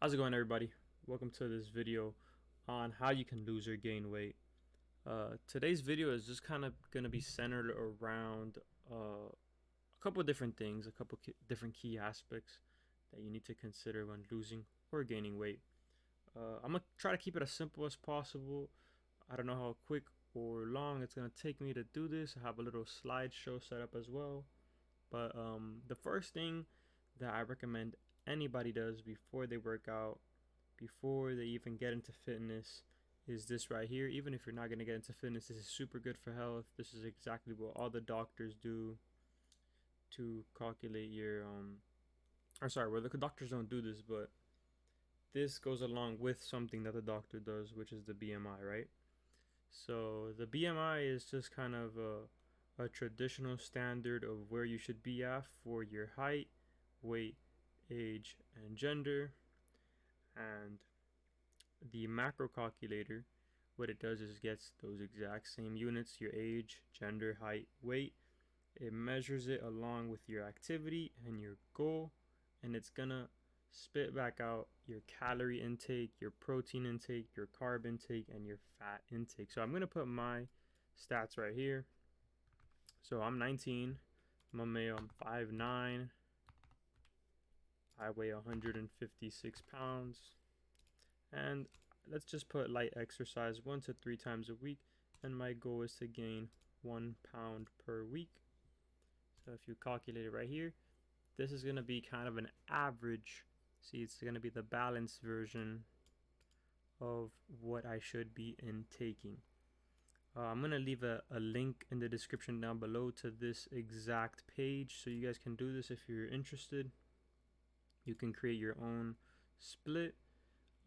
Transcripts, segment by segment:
How's it going, everybody? Welcome to this video on how you can lose or gain weight. Today's video is just kind of going to be centered around a couple of different things, a couple different key aspects that you need to consider when losing or gaining weight. I'm going to try to keep it as simple as possible. I don't know how quick or long it's going to take me to do this. I have a little slideshow set up as well. But the first thing that I recommend anybody does before they work out, before they even get into fitness, is this right here. Even if you're not going to get into fitness, this is super good for health. This is exactly what all the doctors do to calculate your or sorry, well, the doctors don't do this, but this goes along with something that the doctor does, which is the BMI, right? So the BMI is just kind of a traditional standard of where you should be at for your height, weight, age, and gender. And the macro calculator, what it does is gets those exact same units, your age, gender, height, weight. It measures it along with your activity and your goal, and it's gonna spit back out your calorie intake, your protein intake, your carb intake, and your fat intake. So I'm gonna put my stats right here. So I'm 19, I'm a male, I'm 5'9", I weigh 156 pounds, and let's just put light exercise 1 to 3 times a week, and my goal is to gain 1 pound per week. So if you calculate it right here, this is going to be kind of an average. See, it's going to be the balanced version of what I should be intaking. I'm going to leave a link in the description down below to this exact page, so you guys can do this if you're interested. You can create your own split.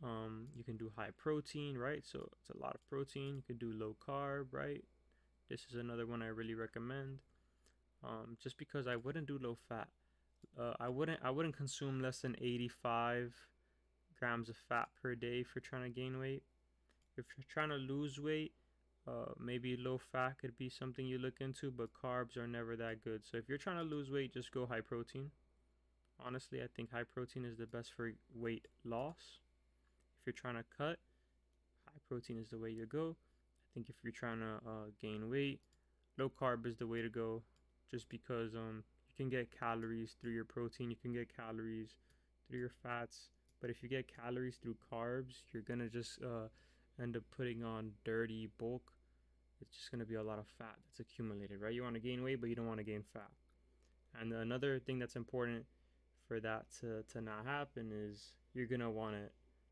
You can do high protein, right? So it's a lot of protein. You can do low carb, right? This is another one I really recommend. Just because I wouldn't do low fat. I wouldn't consume less than 85 grams of fat per day for trying to gain weight. If you're trying to lose weight, maybe low fat could be something you look into, but carbs are never that good. So if you're trying to lose weight, just go high protein. Honestly, I think high protein is the best for weight loss. If you're trying to cut, high protein is the way to go. I think if you're trying to gain weight, low carb is the way to go, just because you can get calories through your protein, you can get calories through your fats, but if you get calories through carbs, you're gonna just end up putting on dirty bulk. It's just gonna be a lot of fat that's accumulated, right? You want to gain weight, but you don't want to gain fat. And another thing that's important for that to not happen is you're gonna want to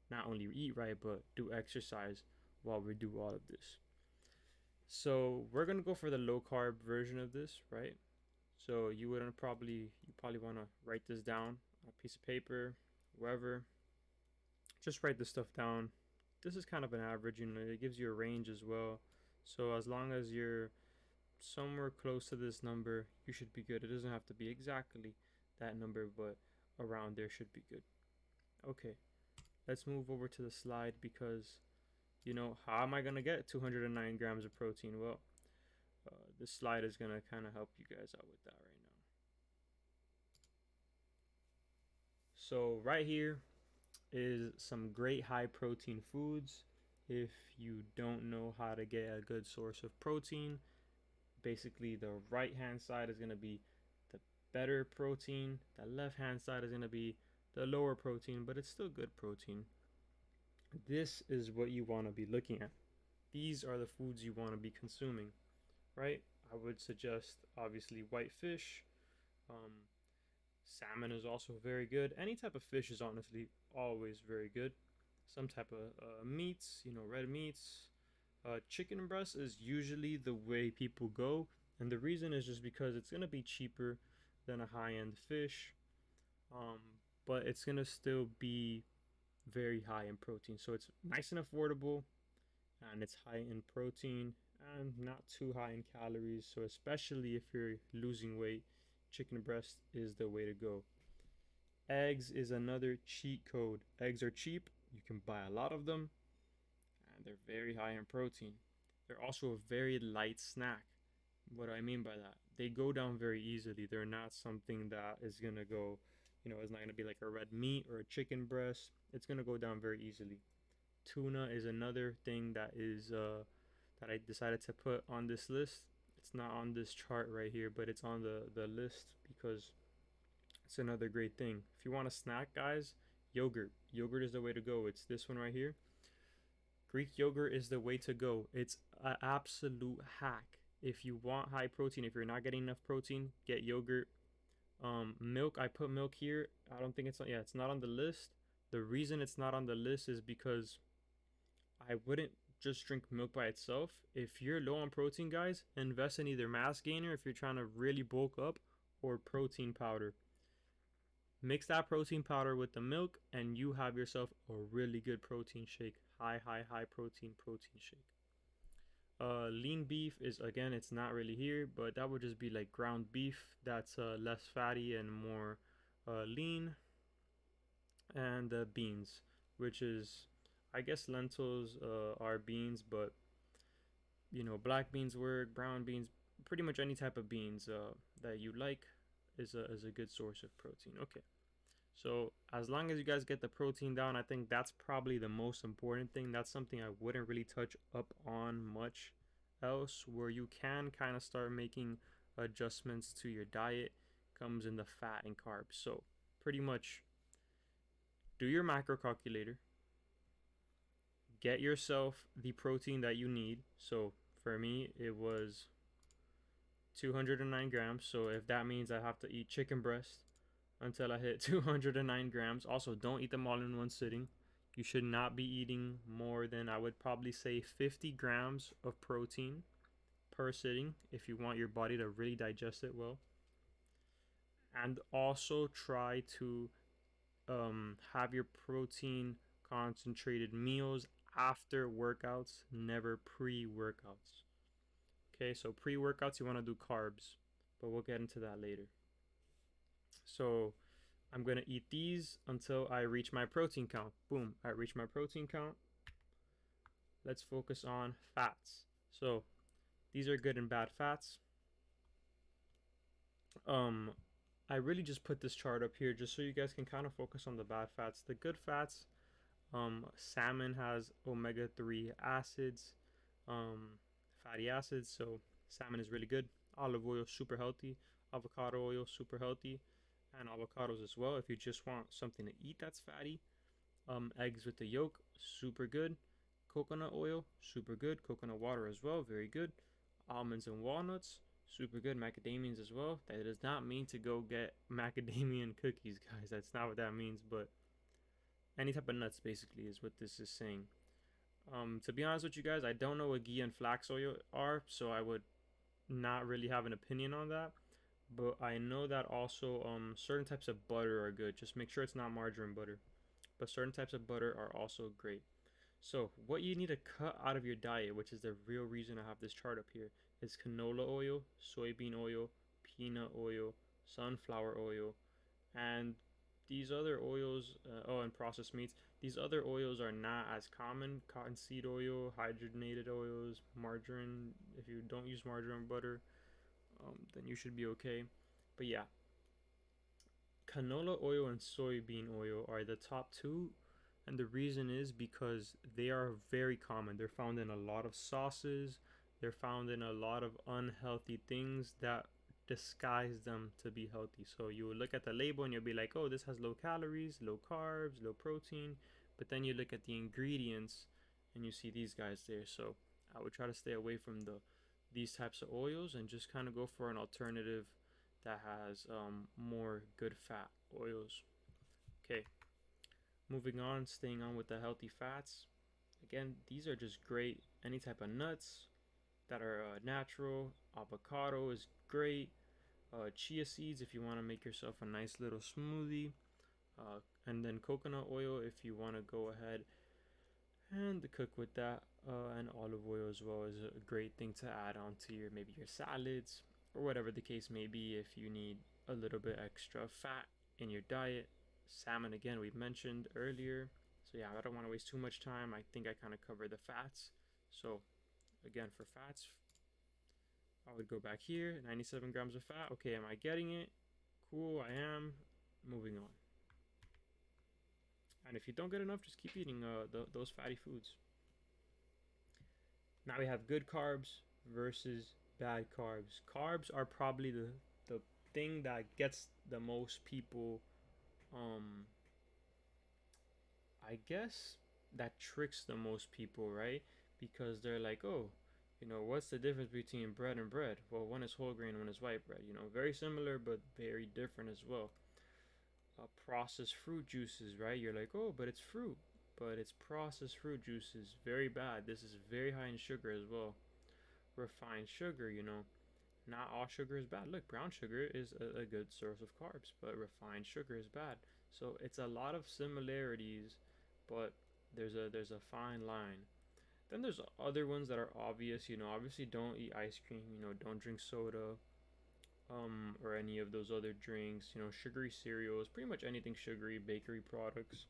not only eat right, but do exercise while we do all of this. So we're gonna go for the low carb version of this, right? So you probably want to write this down on a piece of paper, wherever. Just write this stuff down. This is kind of an average, it gives you a range as well. So as long as you're somewhere close to this number, you should be good. It doesn't have to be exactly that number, but around there should be good. Okay, let's move over to the slide, because how am I going to get 209 grams of protein? Well, this slide is going to kind of help you guys out with that right now. So right here is some great high protein foods. If you don't know how to get a good source of protein, basically the right hand side is going to be the better protein, the left hand side is going to be the lower protein, but it's still good protein. This is what you want to be looking at. These are the foods you want to be consuming, right? I would suggest obviously white fish. Salmon is also very good. Any type of fish is honestly always very good. Some type of meats, red meats. Chicken breast is usually the way people go, and the reason is just because it's gonna be cheaper than a high-end fish, but it's gonna still be very high in protein. So it's nice and affordable, and it's high in protein and not too high in calories. So especially if you're losing weight, chicken breast is the way to go. Eggs is another cheat code. Eggs are cheap. You can buy a lot of them, and they're very high in protein. They're also a very light snack. What do I mean by that? They go down very easily. They're not something that is gonna go, it's not going to be like a red meat or a chicken breast. It's going to go down very easily. Tuna is another thing that I decided to put on this list. It's not on this chart right here, but it's on the list because it's another great thing. If you want a snack, guys, yogurt. Yogurt is the way to go. It's this one right here. Greek yogurt is the way to go. It's an absolute hack. If you want high protein, if you're not getting enough protein, get yogurt. Milk, I put milk here. I don't think it's on, yeah, it's not on the list. The reason it's not on the list is because I wouldn't just drink milk by itself. If you're low on protein, guys, invest in either mass gainer if you're trying to really bulk up, or protein powder. Mix that protein powder with the milk and you have yourself a really good protein shake. High protein shake. Lean beef is, again, it's not really here, but that would just be like ground beef that's less fatty and more lean. And beans, which is, I guess lentils are beans, but black beans work, brown beans, pretty much any type of beans that you like is a good source of protein. Okay, so as long as you guys get the protein down, I think that's probably the most important thing. That's something I wouldn't really touch up on much else. Where you can kind of start making adjustments to your diet comes in the fat and carbs. So pretty much do your macro calculator, get yourself the protein that you need. So for me, it was 209 grams. So if that means I have to eat chicken breast until I hit 209 grams. Also, don't eat them all in one sitting. You should not be eating more than, I would probably say, 50 grams of protein per sitting if you want your body to really digest it well. And also try to have your protein concentrated meals after workouts, never pre-workouts. Okay, so pre-workouts you want to do carbs, but we'll get into that later. So I'm going to eat these until I reach my protein count. Boom, I reach my protein count. Let's focus on fats. So these are good and bad fats. I really just put this chart up here just so you guys can kind of focus on the bad fats. The good fats, salmon has omega-3 acids, fatty acids, so salmon is really good. Olive oil, super healthy. Avocado oil, super healthy. And avocados as well if you just want something to eat that's fatty. Eggs with the yolk, super good. Coconut oil, super good. Coconut water as well, very good. Almonds and walnuts, super good. Macadamians as well. That does not mean to go get macadamia cookies, guys. That's not what that means, but any type of nuts basically is what this is saying. To be honest with you guys, I don't know what ghee and flax oil are, so I would not really have an opinion on that. But I know that also certain types of butter are good. Just make sure it's not margarine butter. But certain types of butter are also great. So what you need to cut out of your diet, which is the real reason I have this chart up here, is canola oil, soybean oil, peanut oil, sunflower oil, and these other oils, and processed meats. These other oils are not as common. Cottonseed oil, hydrogenated oils, margarine. If you don't use margarine butter, then you should be okay. But yeah, canola oil and soybean oil are the top two, and the reason is because they are very common. They're found in a lot of sauces. They're found in a lot of unhealthy things that disguise them to be healthy. So you will look at the label and you'll be like, oh, this has low calories, low carbs, low protein. But then you look at the ingredients and you see these guys there. So I would try to stay away from these types of oils and just kind of go for an alternative that has more good fat oils. Okay, moving on, staying on with the healthy fats. Again, these are just great. Any type of nuts that are natural. Avocado is great. Chia seeds if you want to make yourself a nice little smoothie. And then coconut oil if you want to go ahead and cook with that. And olive oil as well is a great thing to add on to maybe your salads or whatever the case may be if you need a little bit extra fat in your diet. Salmon, again, we mentioned earlier. So yeah, I don't want to waste too much time. I think I kind of covered the fats. So again, for fats, I would go back here, 97 grams of fat. Okay, am I getting it? Cool, I am. moving on. And if you don't get enough, just keep eating those fatty foods. Now we have good carbs versus bad carbs. Carbs are probably the thing that gets the most people, um, I guess, that tricks the most people, right? Because they're like, oh, what's the difference between bread and bread? Well, one is whole grain, one is white bread. Very similar, but very different as well. Processed fruit juices, right? You're like, oh, but it's fruit. But it's processed fruit juices. Very bad. This is very high in sugar as well. Refined sugar, not all sugar is bad. Look, brown sugar is a good source of carbs, but refined sugar is bad. So it's a lot of similarities, but there's a fine line. Then there's other ones that are obvious. Obviously don't eat ice cream. Don't drink soda, or any of those other drinks. Sugary cereals, pretty much anything sugary, bakery products,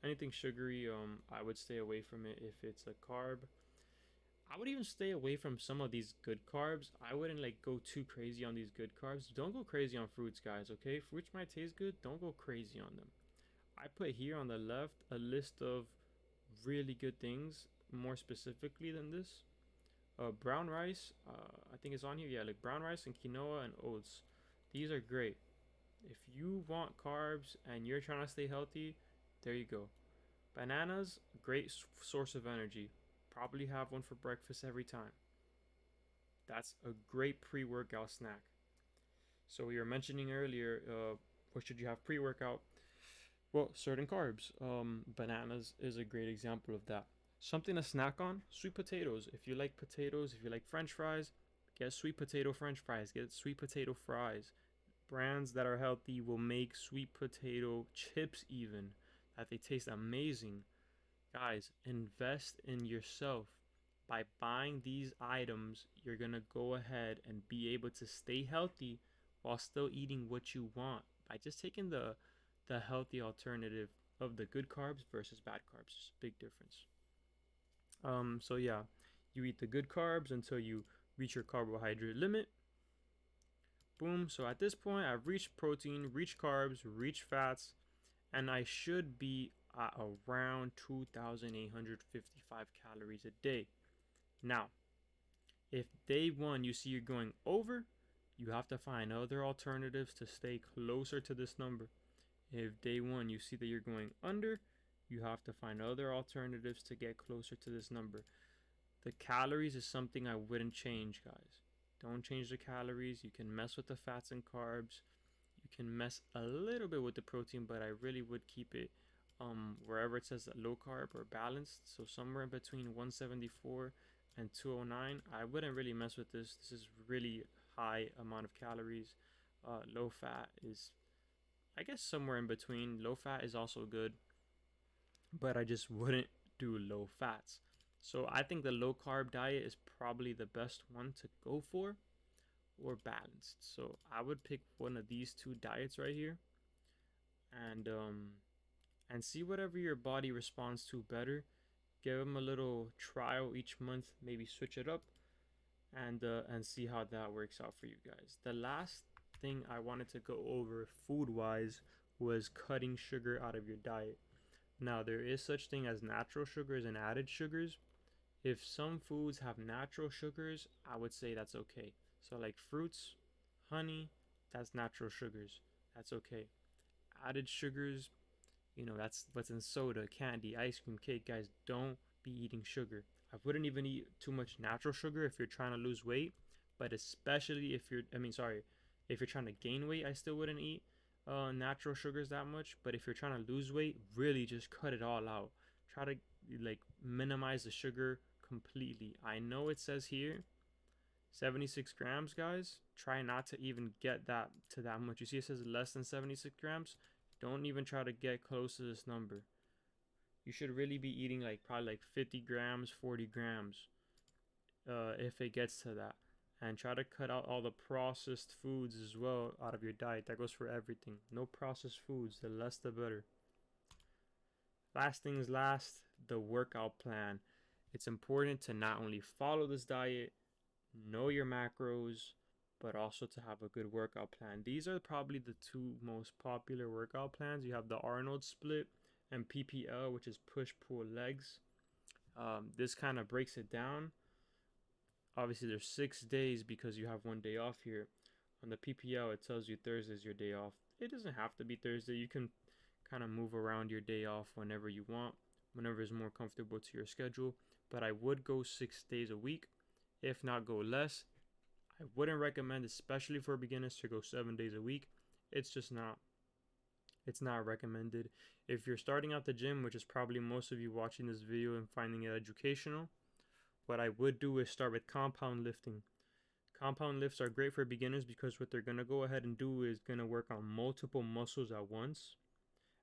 anything sugary. I would stay away from it if it's a carb. I would even stay away from some of these good carbs. I wouldn't like go too crazy on these good carbs. Don't go crazy on fruits, guys, okay? Fruits might taste good. Don't go crazy on them. I put here on the left a list of really good things, more specifically than this. Brown rice, I think it's on here. Yeah, like brown rice and quinoa and oats. These are great. If you want carbs and you're trying to stay healthy, there you go. Bananas, great source of energy. Probably have one for breakfast every time. That's a great pre-workout snack. So we were mentioning earlier, what should you have pre-workout? Well, certain carbs. Bananas is a great example of that. Something to snack on: sweet potatoes. If you like potatoes, if you like French fries, get sweet potato French fries. Get sweet potato fries. Brands that are healthy will make sweet potato chips even that they taste amazing. Guys, invest in yourself. By buying these items, you're going to go ahead and be able to stay healthy while still eating what you want. By just taking the healthy alternative of the good carbs versus bad carbs. There's a big difference. So yeah, you eat the good carbs until you reach your carbohydrate limit. Boom. So at this point, I've reached protein, reached carbs, reached fats, and I should be at around 2,855 calories a day. Now, if day one you see you're going over, you have to find other alternatives to stay closer to this number. If day one you see that you're going under, you have to find other alternatives to get closer to this number. The calories is something I wouldn't change, guys. Don't change the calories. You can mess with the fats and carbs. You can mess a little bit with the protein, but I really would keep it wherever it says low carb or balanced. So somewhere in between 174 and 209. I wouldn't really mess with this. This is really high amount of calories. Low fat is, I guess, somewhere in between. Low fat is also good, but I just wouldn't do low fats. So I think the low carb diet is probably the best one to go for, or balanced. So I would pick one of these two diets right here, and see whatever your body responds to better. Give them a little trial each month, maybe switch it up, and see how that works out for you guys. The last thing I wanted to go over food wise was cutting sugar out of your diet. Now, there is such thing as natural sugars and added sugars. If some foods have natural sugars, I would say that's okay. So like fruits, honey, that's natural sugars. That's okay. Added sugars, that's what's in soda, candy, ice cream, cake. Guys, don't be eating sugar. I wouldn't even eat too much natural sugar if you're trying to lose weight, but especially if you're trying to gain weight, I still wouldn't eat natural sugars that much. But if you're trying to lose weight, really just cut it all out. Try to like minimize the sugar completely. I know it says here 76 grams, guys. Try not to even get that to that much. You see it says less than 76 grams. Don't even try to get close to this number. You should really be eating like probably like 50 grams, 40 grams if it gets to that. And try to cut out all the processed foods as well out of your diet. That goes for everything. No processed foods. The less the better. Last things last, the workout plan. It's important to not only follow this diet, know your macros, but also to have a good workout plan. These are probably the two most popular workout plans. You have the Arnold split and PPL, which is push pull legs. This kind of breaks it down. Obviously, there's 6 days because you have one day off here. On the PPL, it tells you Thursday is your day off. It doesn't have to be Thursday. You can kind of move around your day off whenever you want, whenever is more comfortable to your schedule. But I would go 6 days a week, if not go less. I wouldn't recommend, especially for beginners, to go 7 days a week. It's just not. It's not recommended. If you're starting out the gym, which is probably most of you watching this video and finding it educational, what I would do is start with compound lifting. Compound lifts are great for beginners because what they're going to go ahead and do is going to work on multiple muscles at once.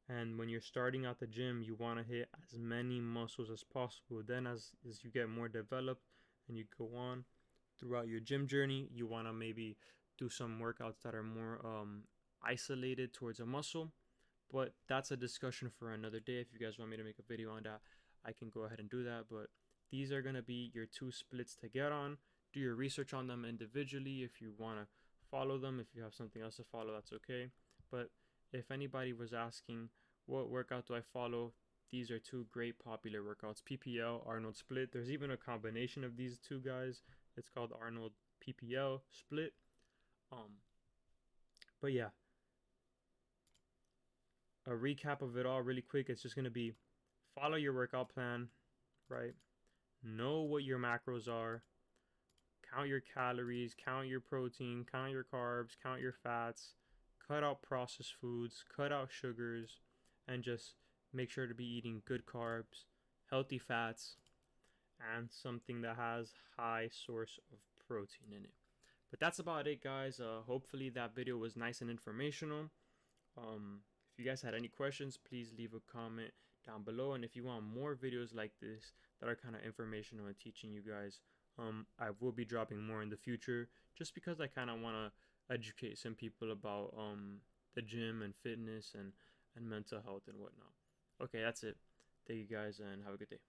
And when you're starting out the gym, you want to hit as many muscles as possible. Then as you get more developed and you go on throughout your gym journey, you want to maybe do some workouts that are more isolated towards a muscle. But that's a discussion for another day. If you guys want me to make a video on that, I can go ahead and do that. But these are going to be your two splits to get on. Do your research on them individually. If you want to follow them, if you have something else to follow, that's okay. But if anybody was asking what workout do I follow, these are two great popular workouts. PPL, Arnold split. There's even a combination of these two guys. It's called Arnold PPL split. But yeah, a recap of it all really quick. It's just going to be follow your workout plan, right? Know what your macros are. Count your calories, count your protein, count your carbs, count your fats, cut out processed foods, cut out sugars, and just make sure to be eating good carbs, healthy fats, and something that has high source of protein in it. But that's about it, guys. Hopefully that video was nice and informational. If you guys had any questions, please leave a comment down below. And if you want more videos like this that are kind of informational and teaching you guys, I will be dropping more in the future, just because I kind of want to educate some people about the gym and fitness and mental health and whatnot. Okay, that's it. Thank you guys and have a good day.